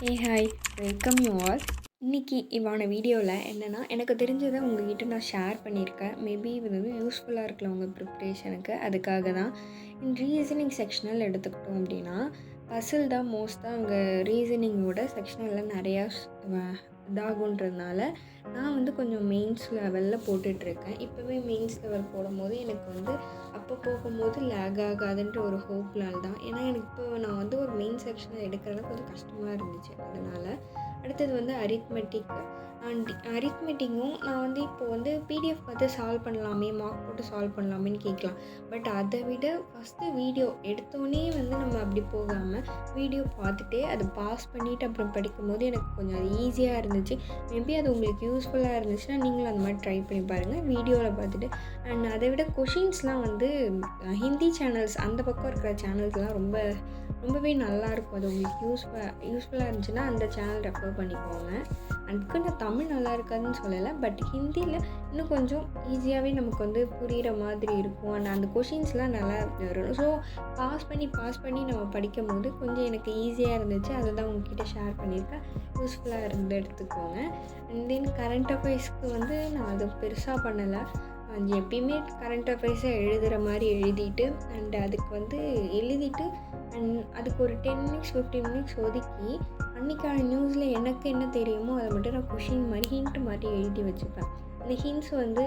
Hi welcome you all. இன்றைக்கி இவான வீடியோவில் என்னென்னா எனக்கு தெரிஞ்சதை உங்ககிட்ட நான் ஷேர் பண்ணியிருக்கேன். மேபி இது வந்து யூஸ்ஃபுல்லாக இருக்கலாம் உங்கள் ப்ரிப்ரேஷனுக்கு. அதுக்காக தான் ரீசனிங் செக்ஷனல் எடுத்துக்கிட்டோம் அப்படின்னா பசில் தான் மோஸ்ட்டாக அங்கே ரீசனிங்கோட செக்ஷனலில் நிறையா இதாகுன்றதுனால நான் வந்து கொஞ்சம் மெயின்ஸ் லெவலில் போட்டுட்ருக்கேன். இப்போவே மெயின்ஸ் லெவல் போடும்போது எனக்கு வந்து அப்போ போகும்போது லேக் ஆகாதுன்ற ஒரு ஹோப்னால் தான். ஏன்னா எனக்கு இப்போ நான் வந்து ஒரு மெயின் செக்ஷனில் எடுக்கிறதுல கொஞ்சம் கஷ்டமாக இருந்துச்சு. அதனால் அடுத்தது வந்து அரித்மெட்டிக்கும் நான் வந்து இப்போ வந்து பிடிஎஃப் பார்த்து சால்வ் பண்ணலாமே, மார்க் போட்டு சால்வ் பண்ணலாமேன்னு கேட்கலாம். பட் அதை விட ஃபஸ்ட்டு வீடியோ எடுத்தோடனே வந்து நம்ம அப்படி போகாமல் வீடியோ பார்த்துட்டே அதை பாஸ் பண்ணிவிட்டு அப்புறம் படிக்கும்போது எனக்கு கொஞ்சம் அது ஈஸியாக இருந்துச்சு. மேபி அது உங்களுக்கு யூஸ்ஃபுல்லாக இருந்துச்சுன்னா நீங்களும் அந்த மாதிரி ட்ரை பண்ணி பாருங்கள் வீடியோவில் பார்த்துட்டு. அண்ட் அதை விட கொஷின்ஸ்லாம் வந்து ஹிந்தி சேனல்ஸ் அந்த பக்கம் இருக்கிற சேனல்ஸ்லாம் ரொம்பவே நல்லாயிருக்கும். அது உங்களுக்கு யூஸ்ஃபுல்லாக இருந்துச்சுன்னா அந்த சேனல் ரெஃபர் பண்ணிக்கோங்க. அதுக்கு நான் தமிழ் நல்லா இருக்காதுன்னு சொல்லலை, பட் ஹிந்தியில் இன்னும் கொஞ்சம் ஈஸியாகவே நமக்கு வந்து புரிகிற மாதிரி இருக்கும். அண்ட் அந்த கொஷின்ஸ்லாம் நல்லா வரும். ஸோ பாஸ் பண்ணி நம்ம படிக்கும் போது கொஞ்சம் எனக்கு ஈஸியாக இருந்துச்சு. அதை தான் உங்ககிட்ட ஷேர் பண்ணியிருக்கேன். யூஸ்ஃபுல்லாக இருந்து எடுத்துக்கோங்க. அண்ட் தென் கரண்ட் அஃபேர்ஸ்க்கு வந்து நான் அது பெருசாக பண்ணலை. எப்பயுமே கரண்ட் அஃபேர்ஸை எழுதுகிற மாதிரி எழுதிட்டு அண்ட் அதுக்கு வந்து எழுதிட்டு அண்ட் அதுக்கு ஒரு 10 மினிட்ஸ் 15 மினிட்ஸ் ஒதுக்கி அன்றைக்கான நியூஸில் எனக்கு என்ன தெரியுமோ அதை மட்டும் நான் கொஷின் மாதிரி ஹிண்ட் மாதிரி எழுதி வச்சுப்பேன். அந்த ஹிண்ட்ஸ் வந்து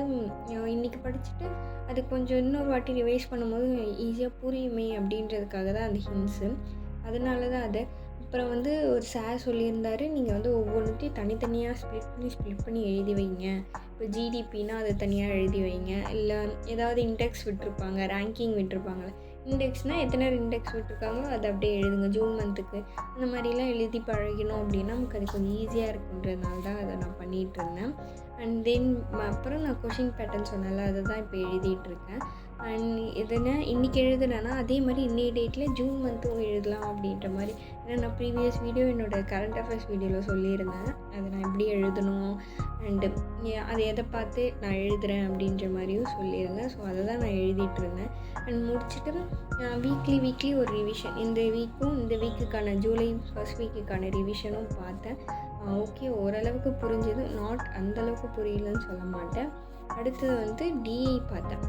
இன்றைக்கி படிச்சுட்டு அது கொஞ்சம் இன்னொரு வாட்டி ரிவைஸ் பண்ணும்போது ஈஸியாக புரியுமே அப்படின்றதுக்காக தான் அந்த ஹிண்ட்ஸு. அதனால தான் அதை அப்புறம் வந்து ஒரு சார் சொல்லியிருந்தார், நீங்கள் வந்து ஒவ்வொன்றுத்தையும் தனித்தனியாக ஸ்ப்ளிட் பண்ணி எழுதி வைங்க. இப்போ ஜிடிபின்னா அதை தனியாக எழுதி வைங்க. இல்லை ஏதாவது இண்டெக்ஸ் விட்டுருப்பாங்க, ரேங்கிங் விட்டுருப்பாங்களே, இண்டெக்ஸ்னால் எத்தனை இண்டெக்ஸ் விட்டுருக்காங்களோ அதை அப்படியே எழுதுங்க ஜூன் மந்த்துக்கு. அந்த மாதிரிலாம் எழுதி பழகணும் அப்படின்னா நமக்கு அது கொஞ்சம் ஈஸியாக இருக்குன்றதுனால தான் அதை நான் பண்ணிகிட்டு இருந்தேன். அண்ட் தென் அப்புறம் நான் கொஷின் பேட்டர்ன் சொன்னால அதை தான் இப்போ எழுதிட்டுருக்கேன். அண்ட் எதுனா இன்றைக்கி எழுதுனேன்னா அதே மாதிரி இன்னைய டேட்டில் ஜூன் மந்த்தும் எழுதலாம் அப்படின்ற மாதிரி. ஏன்னா நான் ப்ரீவியஸ் வீடியோ என்னோடய கரண்ட் அஃபேர்ஸ் வீடியோவில் சொல்லியிருந்தேன் அதை நான் எப்படி எழுதணும் அண்டு அதை எதை பார்த்து நான் எழுதுகிறேன் அப்படின்ற மாதிரியும் சொல்லியிருந்தேன். ஸோ அதை தான் நான் எழுதிட்டு இருந்தேன். அண்ட் முடிச்சுட்டு வீக்லி ஒரு ரிவிஷன் இந்த வீக்குக்கான ஜூலை ஃபர்ஸ்ட் வீக்குக்கான ரிவிஷனும் பார்த்தேன். ஓகே, ஓரளவுக்கு புரிஞ்சது, நாட் அந்தளவுக்கு புரியலன்னு சொல்ல மாட்டேன். அடுத்தது வந்து டிஐ பார்த்தேன்,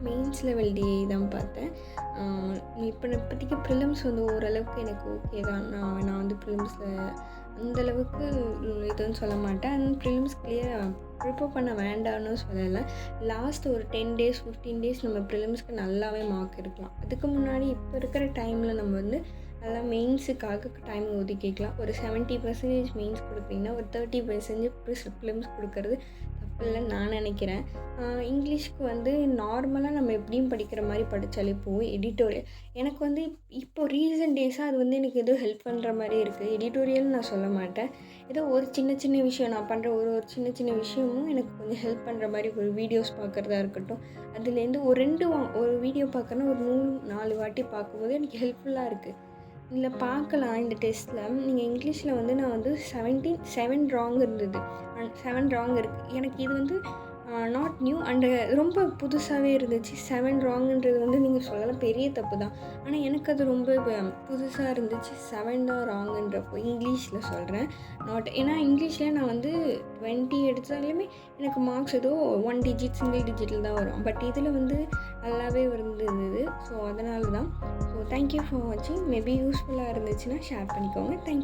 மெயின்ஸ் லெவல் டிஐ தான் பார்த்தேன். இப்போதைக்கு ப்ரிலிம்ஸ் வந்து ஓரளவுக்கு எனக்கு ஓகே தான். நான் வந்து ப்ரிலிம்ஸில் அந்தளவுக்கு இதுன்னு சொல்ல மாட்டேன். அண்ட் ப்ரிலிம்ஸ் கிளியர் ப்ரிப்பேர் பண்ண வேண்டாம்னு சொல்லலை. லாஸ்ட் ஒரு 10 days 15 days நம்ம ப்ரிலிம்ஸ்க்கு நல்லாவே மார்க் எடுக்கலாம். அதுக்கு முன்னாடி இப்போ இருக்கிற டைமில் நம்ம வந்து நல்லா மெயின்ஸுக்காக டைம் ஒதுக்கிக்கலாம். ஒரு 70% மெயின்ஸ் கொடுத்தீங்கன்னா ஒரு 30% ப்ரிலிம்ஸ் கொடுக்கறது தப்பில்லைன்னு நான் நினைக்கிறேன். இங்கிலீஷ்க்கு வந்து நார்மலாக நம்ம எப்படியும் படிக்கிற மாதிரி படித்தாலே போகும். எடிட்டோரியல் எனக்கு வந்து இப்போ ரீசன்ட் டேஸாக அது வந்து எனக்கு ஏதோ ஹெல்ப் பண்ணுற மாதிரி இருக்குது. எடிட்டோரியல்னு நான் சொல்ல மாட்டேன், ஏதோ ஒரு சின்ன விஷயம் நான் பண்ணுற ஒரு சின்ன விஷயமும் எனக்கு கொஞ்சம் ஹெல்ப் பண்ணுற மாதிரி ஒரு வீடியோஸ் பார்க்குறதா இருக்கட்டும். அதுலேருந்து ஒரு வீடியோ பார்க்கறனா ஒரு 3-4 வாட்டி பார்க்கும்போது எனக்கு ஹெல்ப்ஃபுல்லாக இருக்குது. இல்லை பார்க்கலாம் இந்த டெஸ்ட்டில் நீங்கள் இங்கிலீஷில் வந்து நான் வந்து 7 ராங் இருந்தது அண்ட் 7 ராங் இருக்குது. எனக்கு இது வந்து நாட் நியூ அண்டு ரொம்ப புதுசாகவே இருந்துச்சு. 7 ராங்குன்றது வந்து நீங்கள் சொல்லலாம் பெரிய தப்பு தான், ஆனால் எனக்கு அது ரொம்ப புதுசாக இருந்துச்சு. 7 தான் ராங்குன்றப்போ இங்கிலீஷில் சொல்கிறேன், நாட். ஏன்னா இங்கிலீஷில் நான் வந்து 20 எடுத்தாலுமே எனக்கு மார்க்ஸ் ஏதோ 1 digit சிங்கிள் டிஜிட்டில் தான் வரும். பட் இதில் வந்து நல்லாவே இருந்தது. ஸோ அதனால தான். ஸோ தேங்க்யூ ஃபார் வாட்சிங். மேபி யூஸ்ஃபுல்லாக இருந்துச்சுன்னா ஷேர் பண்ணிக்கோங்க. தேங்க்யூ.